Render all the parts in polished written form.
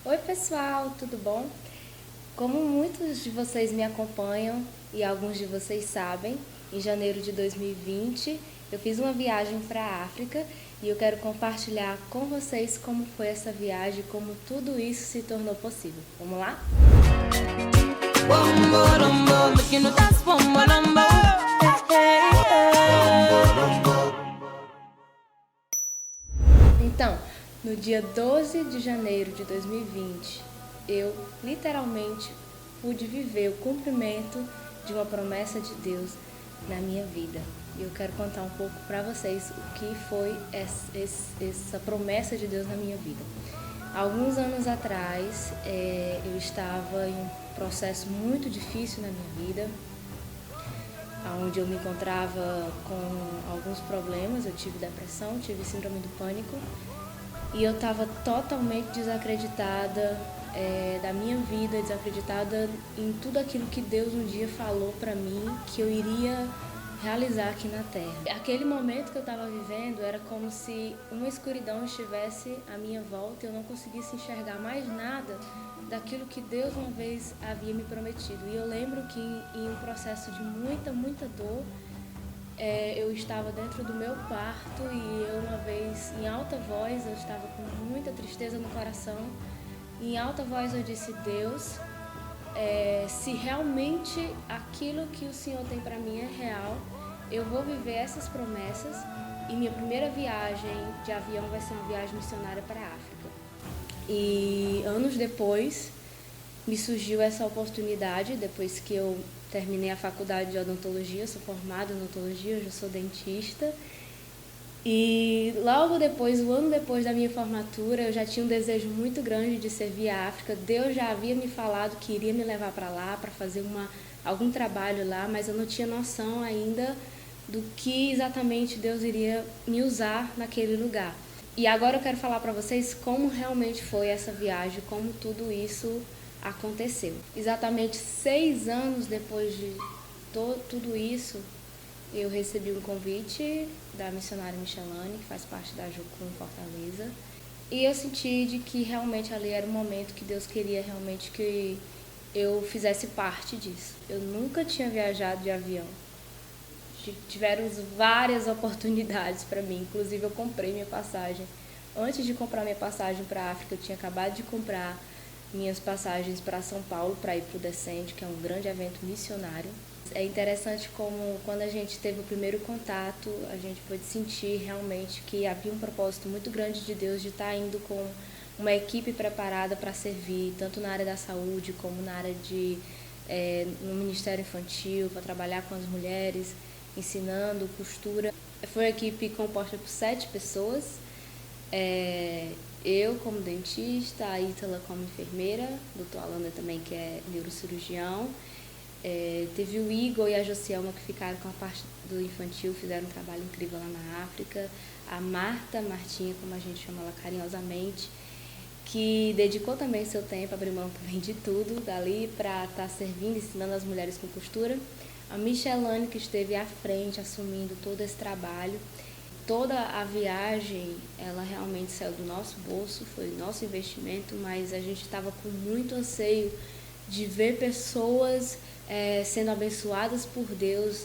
Oi pessoal, tudo bom? Como muitos de vocês me acompanham e alguns de vocês sabem, em janeiro de 2020 eu fiz uma viagem para a África e eu quero compartilhar com vocês como foi essa viagem, como tudo isso se tornou possível. Vamos lá? Então, no dia 12 de janeiro de 2020, eu literalmente pude viver o cumprimento de uma promessa de Deus na minha vida. E eu quero contar um pouco para vocês o que foi essa promessa de Deus na minha vida. Alguns anos atrás, eu estava em um processo muito difícil na minha vida, onde eu me encontrava com alguns problemas. Eu tive depressão, tive síndrome do pânico e eu estava totalmente desacreditada da minha vida, desacreditada em tudo aquilo que Deus um dia falou para mim que eu iria realizar aqui na Terra. Aquele momento que eu estava vivendo era como se uma escuridão estivesse à minha volta e eu não conseguisse enxergar mais nada daquilo que Deus uma vez havia me prometido. E eu lembro que em um processo de muita dor, eu estava dentro do meu quarto e eu uma vez, em alta voz, eu estava com muita tristeza no coração, e em alta voz eu disse: Deus, se realmente aquilo que o Senhor tem para mim é real, eu vou viver essas promessas e minha primeira viagem de avião vai ser uma viagem missionária para a África. E anos depois me surgiu essa oportunidade, depois que eu terminei a faculdade de odontologia, sou formada em odontologia, eu já sou dentista. E logo depois, um ano depois da minha formatura, eu já tinha um desejo muito grande de servir a África. Deus já havia me falado que iria me levar para lá, para fazer algum trabalho lá, mas eu não tinha noção ainda do que exatamente Deus iria me usar naquele lugar. E agora eu quero falar para vocês como realmente foi essa viagem, como tudo isso aconteceu. Exatamente 6 anos depois de tudo isso, eu recebi um convite da missionária Michelane, que faz parte da Jucu em Fortaleza, e eu senti de que realmente ali era o momento que Deus queria realmente que eu fizesse parte disso. Eu nunca tinha viajado de avião. Tiveram várias oportunidades para mim, inclusive eu comprei minha passagem. Antes de comprar minha passagem para a África, eu tinha acabado de comprar minhas passagens para São Paulo para ir para o Descende, que é um grande evento missionário. É interessante como quando a gente teve o primeiro contato, a gente pôde sentir realmente que havia um propósito muito grande de Deus de estar indo com uma equipe preparada para servir, tanto na área da saúde como na área no Ministério Infantil, para trabalhar com as mulheres, ensinando costura. Foi uma equipe composta por 7 pessoas, eu como dentista, a Ítala como enfermeira, o Dr. Alana também, que é neurocirurgião. Teve o Igor e a Josielma, que ficaram com a parte do infantil, fizeram um trabalho incrível lá na África. A Martinha, como a gente chama ela carinhosamente, que dedicou também seu tempo, abriu mão também de tudo dali para estar servindo, ensinando as mulheres com costura. A Michelane, que esteve à frente, assumindo todo esse trabalho. Toda a viagem, ela realmente saiu do nosso bolso, foi nosso investimento, mas a gente estava com muito anseio de ver pessoas sendo abençoadas por Deus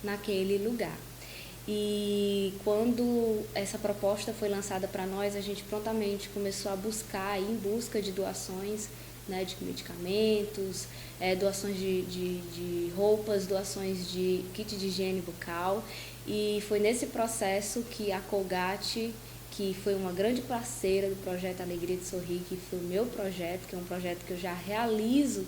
naquele lugar. E quando essa proposta foi lançada para nós, a gente prontamente começou a buscar, ir em busca de doações, né, de medicamentos, doações de roupas, doações de kit de higiene bucal. E foi nesse processo que a Colgate, que foi uma grande parceira do projeto Alegria de Sorrir, que foi o meu projeto, que é um projeto que eu já realizo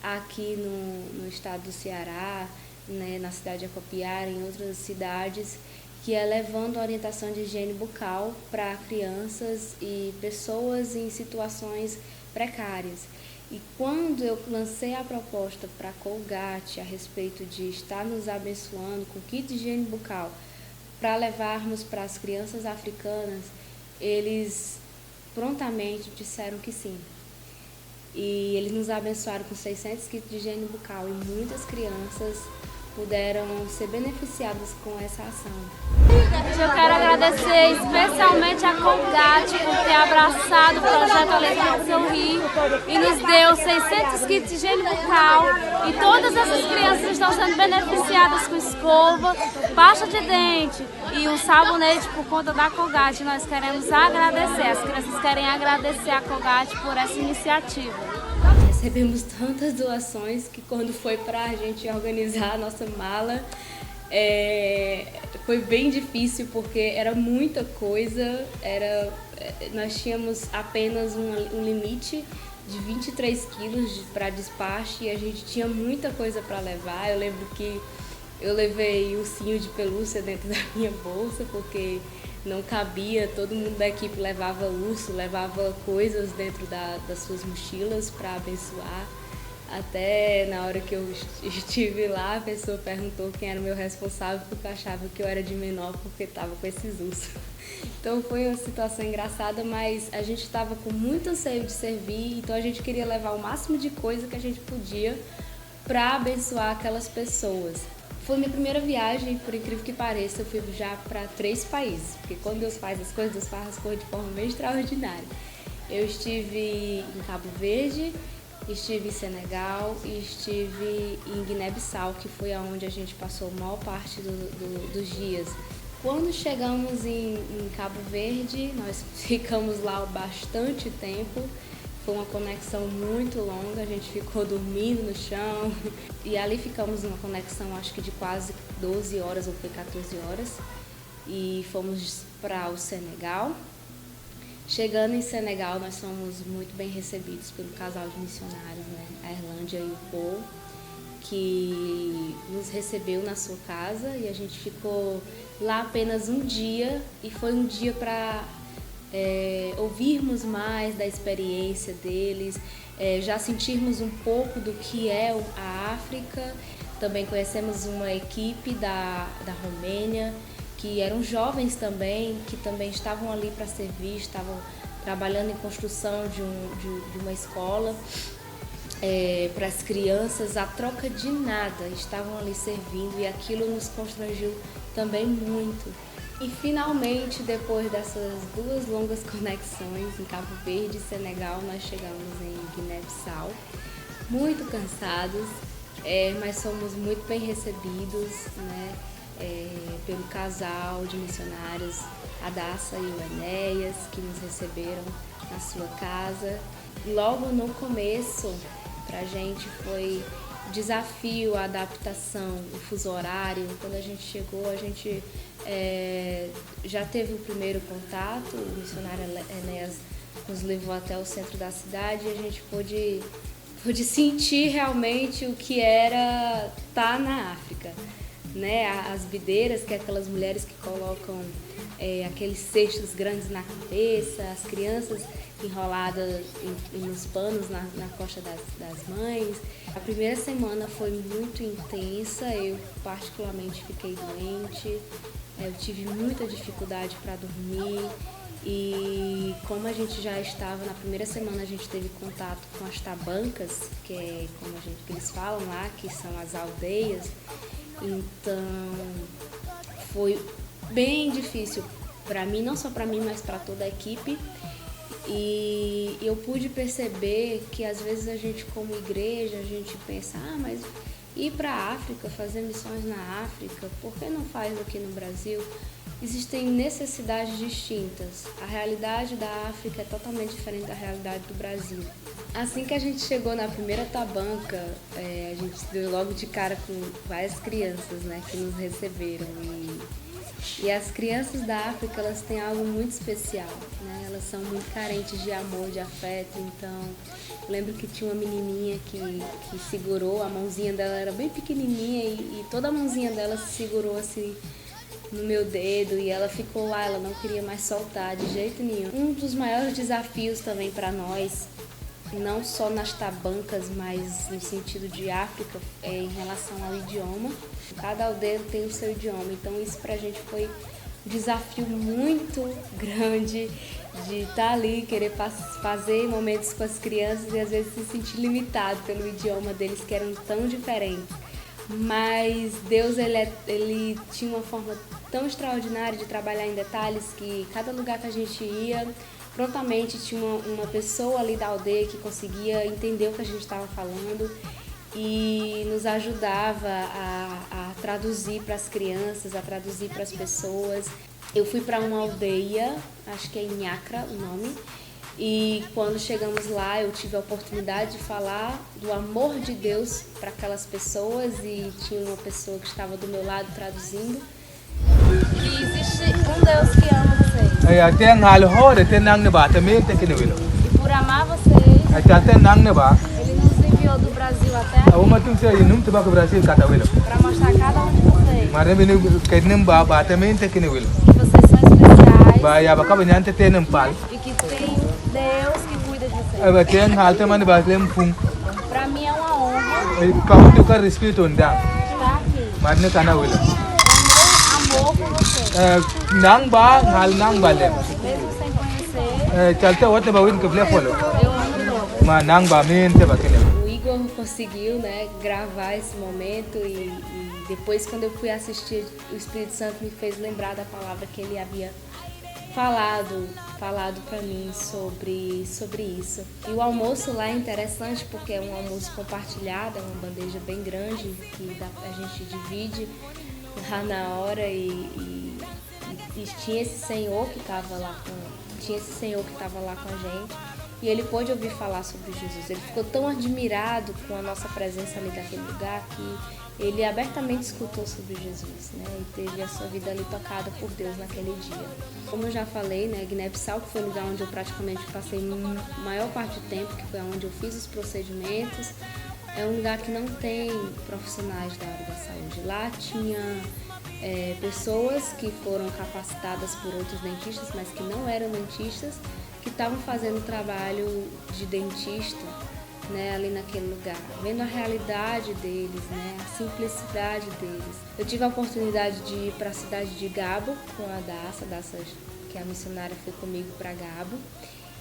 aqui no estado do Ceará, né, na cidade de Acopiara, em outras cidades, que é levando a orientação de higiene bucal para crianças e pessoas em situações precárias. E quando eu lancei a proposta para a Colgate a respeito de estar nos abençoando com kit de higiene bucal para levarmos para as crianças africanas, eles prontamente disseram que sim. E eles nos abençoaram com 600 kits de higiene bucal e muitas crianças puderam ser beneficiadas com essa ação. Eu quero agradecer especialmente a Colgate por ter abraçado o projeto Alegria de Sorrir e nos deu 600 kits de higiene bucal e todas essas crianças estão sendo beneficiadas com escova, pasta de dente e um sabonete por conta da Colgate. Nós queremos agradecer, as crianças querem agradecer a Colgate por essa iniciativa. Recebemos tantas doações que quando foi para a gente organizar a nossa mala, foi bem difícil porque era muita coisa, nós tínhamos apenas um limite de 23 quilos para despacho e a gente tinha muita coisa para levar. Eu lembro que eu levei ursinho de pelúcia dentro da minha bolsa porque não cabia, todo mundo da equipe levava urso, levava coisas dentro das suas mochilas para abençoar. Até na hora que eu estive lá, a pessoa perguntou quem era o meu responsável porque achava que eu era de menor porque estava com esses ursos. Então foi uma situação engraçada, mas a gente estava com muito anseio de servir, então a gente queria levar o máximo de coisa que a gente podia para abençoar aquelas pessoas. Foi minha primeira viagem, por incrível que pareça, eu fui já para 3 países, porque quando Deus faz as coisas, Deus faz as coisas de forma bem extraordinária. Eu estive em Cabo Verde, estive em Senegal e estive em Guiné-Bissau, que foi onde a gente passou a maior parte dos dias. Quando chegamos em Cabo Verde, nós ficamos lá bastante tempo. Foi uma conexão muito longa, a gente ficou dormindo no chão e ali ficamos numa conexão acho que de quase 12 horas ou foi 14 horas e fomos para o Senegal. Chegando em Senegal, nós fomos muito bem recebidos pelo casal de missionários, né? A Erlândia e o Paul, que nos recebeu na sua casa e a gente ficou lá apenas um dia e foi um dia para ouvirmos mais da experiência deles, já sentirmos um pouco do que é a África. Também conhecemos uma equipe da Romênia, que eram jovens também, que também estavam ali para servir, estavam trabalhando em construção de uma escola para as crianças, a troca de nada, estavam ali servindo e aquilo nos constrangiu também muito. E finalmente, depois dessas 2 longas conexões em Cabo Verde e Senegal, nós chegamos em Guiné-Bissau, muito cansados, mas fomos muito bem recebidos, né? Pelo casal de missionários, a Daça e o Enéas, que nos receberam na sua casa. Logo no começo, pra gente foi desafio a adaptação, o fuso horário. Quando a gente chegou, a gente já teve o primeiro contato, o missionário Enéas nos levou até o centro da cidade e a gente pôde sentir realmente o que era estar na África. Né, as bideiras, que é aquelas mulheres que colocam aqueles cestos grandes na cabeça, as crianças enroladas nos panos na costa das mães. A primeira semana foi muito intensa, eu particularmente fiquei doente, eu tive muita dificuldade para dormir e como a gente já estava, na primeira semana a gente teve contato com as tabancas, que é como que eles falam lá, que são as aldeias. Então foi bem difícil para mim, não só para mim, mas para toda a equipe. E eu pude perceber que às vezes a gente como igreja, a gente pensa, mas ir para a África, fazer missões na África, por que não faz aqui no Brasil? Existem necessidades distintas. A realidade da África é totalmente diferente da realidade do Brasil. Assim que a gente chegou na primeira tabanca, a gente deu logo de cara com várias crianças, né, que nos receberam. E as crianças da África, elas têm algo muito especial, né? Elas são muito carentes de amor, de afeto. Então, eu lembro que tinha uma menininha que segurou, a mãozinha dela era bem pequenininha e toda a mãozinha dela se segurou assim no meu dedo e ela ficou lá, ela não queria mais soltar de jeito nenhum. Um dos maiores desafios também para nós, não só nas tabancas, mas no sentido de África, em relação ao idioma. Cada aldeia tem o seu idioma, então isso pra gente foi um desafio muito grande de estar ali, querer fazer momentos com as crianças e às vezes se sentir limitado pelo idioma deles, que eram tão diferentes. Mas Deus, ele tinha uma forma tão extraordinário de trabalhar em detalhes que cada lugar que a gente ia, prontamente tinha uma pessoa ali da aldeia que conseguia entender o que a gente estava falando e nos ajudava a traduzir para as crianças, a traduzir para as pessoas. Eu fui para uma aldeia, acho que é Inhacra o nome, e quando chegamos lá eu tive a oportunidade de falar do amor de Deus para aquelas pessoas e tinha uma pessoa que estava do meu lado traduzindo. E existe um Deus que ama vocês. E por amar vocês, Ele nos enviou do Brasil até aqui para mostrar a cada um de vocês que vocês são especiais e que tem Deus que cuida de vocês. Para mim é uma honra estar aqui. Amor por vocês. Mesmo sem conhecer, eu amo. O Igor conseguiu, né, gravar esse momento e depois quando eu fui assistir, o Espírito Santo me fez lembrar da palavra que ele havia falado para mim sobre isso. E o almoço lá é interessante porque é um almoço compartilhado, é uma bandeja bem grande que a gente divide lá na hora e tinha esse senhor que estava lá com a gente e ele pôde ouvir falar sobre Jesus. Ele ficou tão admirado com a nossa presença ali naquele lugar que ele abertamente escutou sobre Jesus, né? E teve a sua vida ali tocada por Deus naquele dia. Como eu já falei, né, Guiné-Bissau, que foi o lugar onde eu praticamente passei a maior parte do tempo, que foi onde eu fiz os procedimentos, é um lugar que não tem profissionais da área da saúde. Lá tinha pessoas que foram capacitadas por outros dentistas, mas que não eram dentistas, que estavam fazendo trabalho de dentista, né, ali naquele lugar, vendo a realidade deles, né, a simplicidade deles. Eu tive a oportunidade de ir para a cidade de Gabo com a Daça, que é a missionária, foi comigo para Gabo.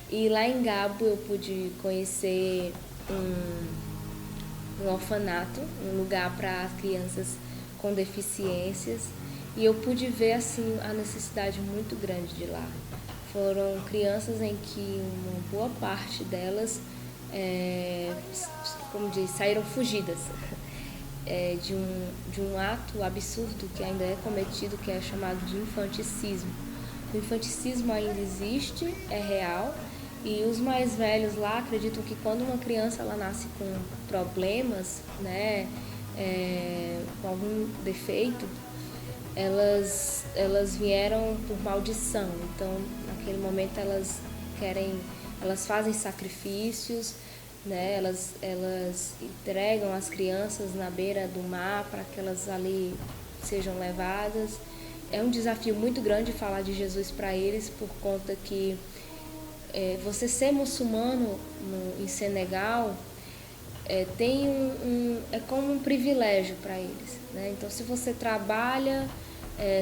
E lá em Gabo eu pude conhecer um orfanato, um lugar para crianças com deficiências, e eu pude ver assim a necessidade muito grande de lá. Foram crianças em que uma boa parte delas saíram fugidas de um ato absurdo que ainda é cometido, que é chamado de infanticismo. O infanticismo ainda existe, é real, e os mais velhos lá acreditam que quando uma criança ela nasce com problemas, né, com algum defeito, elas vieram por maldição. Então, naquele momento elas fazem sacrifícios, né? Elas entregam as crianças na beira do mar para que elas ali sejam levadas. É um desafio muito grande falar de Jesus para eles, por conta que você ser muçulmano em Senegal é como um privilégio para eles, né? Então, se você trabalha,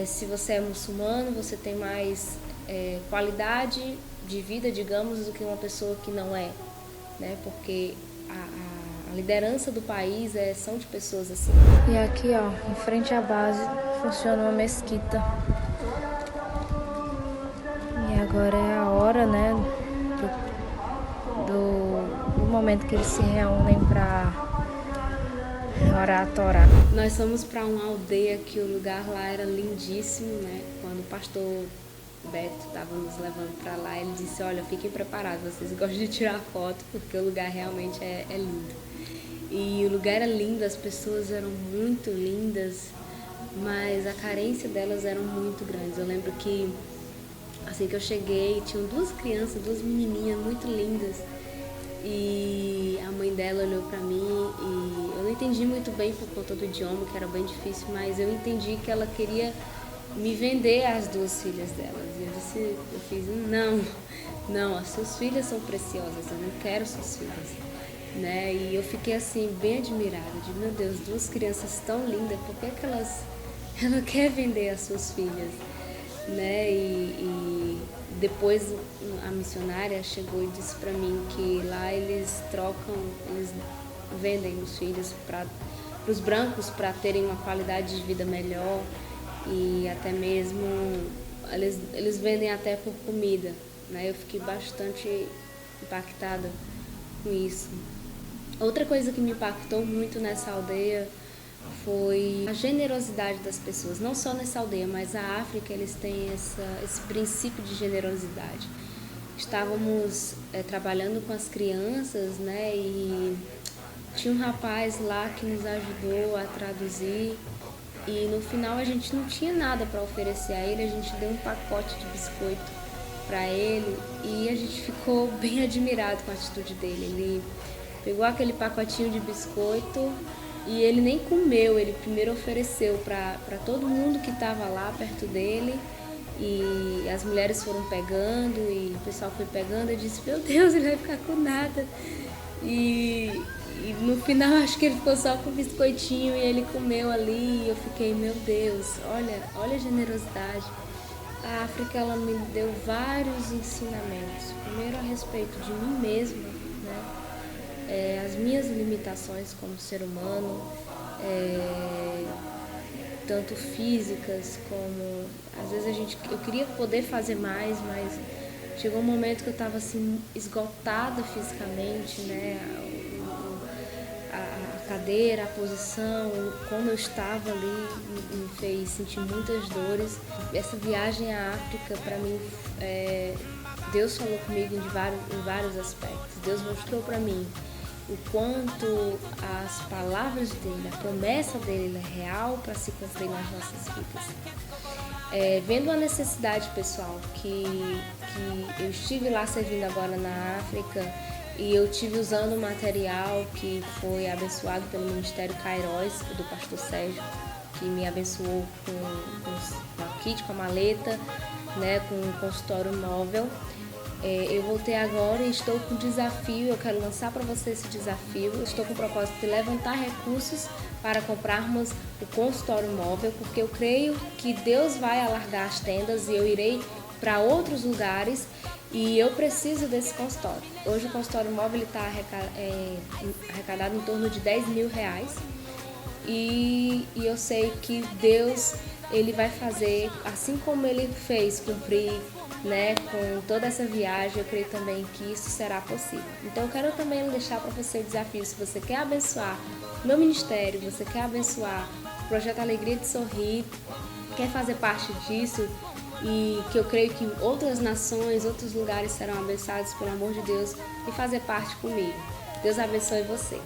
se você é muçulmano, você tem mais qualidade de vida, digamos, do que uma pessoa que não é, né? Porque a liderança do país são de pessoas assim. E aqui, ó, em frente à base, funciona uma mesquita. E agora é a hora, né, do momento que eles se reúnem para orar a Torá. Nós fomos para uma aldeia que o lugar lá era lindíssimo, né? Quando o pastor Beto estava nos levando para lá, ele disse: olha, fiquem preparados, vocês gostam de tirar foto, porque o lugar realmente é lindo. E o lugar era lindo, as pessoas eram muito lindas, mas a carência delas era muito grande. Eu lembro que assim que eu cheguei, tinham duas crianças, duas menininhas muito lindas, e a mãe dela olhou para mim e eu não entendi muito bem por conta do idioma, que era bem difícil, mas eu entendi que ela queria me vender as duas filhas delas. Eu fiz, não, as suas filhas são preciosas, eu não quero suas filhas, né? E eu fiquei assim, bem admirada, de meu Deus, duas crianças tão lindas, por que ela quer vender as suas filhas, né? E depois a missionária chegou e disse para mim que lá eles vendem os filhos para os brancos para terem uma qualidade de vida melhor. e até mesmo eles vendem até por comida, né? Eu fiquei bastante impactada com isso. Outra coisa que me impactou muito nessa aldeia foi a generosidade das pessoas, não só nessa aldeia, mas a África, eles têm esse princípio de generosidade. Estávamos trabalhando com as crianças, né, e tinha um rapaz lá que nos ajudou a traduzir, e no final a gente não tinha nada para oferecer a ele, a gente deu um pacote de biscoito para ele e a gente ficou bem admirado com a atitude dele. Ele pegou aquele pacotinho de biscoito e ele nem comeu, ele primeiro ofereceu para todo mundo que estava lá perto dele, e as mulheres foram pegando e o pessoal foi pegando. Eu disse, meu Deus, ele vai ficar com nada. E no final acho que ele ficou só com o biscoitinho e ele comeu ali, e eu fiquei, meu Deus, olha a generosidade. A África, ela me deu vários ensinamentos. Primeiro, a respeito de mim mesma, né? As minhas limitações como ser humano, tanto físicas como... Às vezes eu queria poder fazer mais, mas chegou um momento que eu estava assim, esgotada fisicamente, né? A cadeira, a posição, como eu estava ali, me fez sentir muitas dores. Essa viagem à África, para mim, Deus falou comigo em vários aspectos. Deus mostrou para mim o quanto as palavras dele, a promessa dele é real para se cumprir nas nossas vidas. Vendo a necessidade, pessoal, que eu estive lá servindo agora na África, e eu estive usando o material que foi abençoado pelo Ministério Kairos, do pastor Sérgio, que me abençoou com a kit, com a maleta, né, com um consultório móvel. Eu voltei agora e estou com um desafio, eu quero lançar para você esse desafio. Eu estou com o propósito de levantar recursos para comprarmos o consultório móvel, porque eu creio que Deus vai alargar as tendas e eu irei para outros lugares e eu preciso desse consultório. Hoje o consultório móvel está arrecadado em torno de R$10.000 e eu sei que Deus, ele vai fazer, assim como ele fez cumprir, né, com toda essa viagem, eu creio também que isso será possível. Então eu quero também deixar para você o desafio, se você quer abençoar o meu ministério, você quer abençoar o Projeto Alegria de Sorrir, quer fazer parte disso, e que eu creio que outras nações, outros lugares serão abençoados pelo amor de Deus, e fazer parte comigo. Deus abençoe você.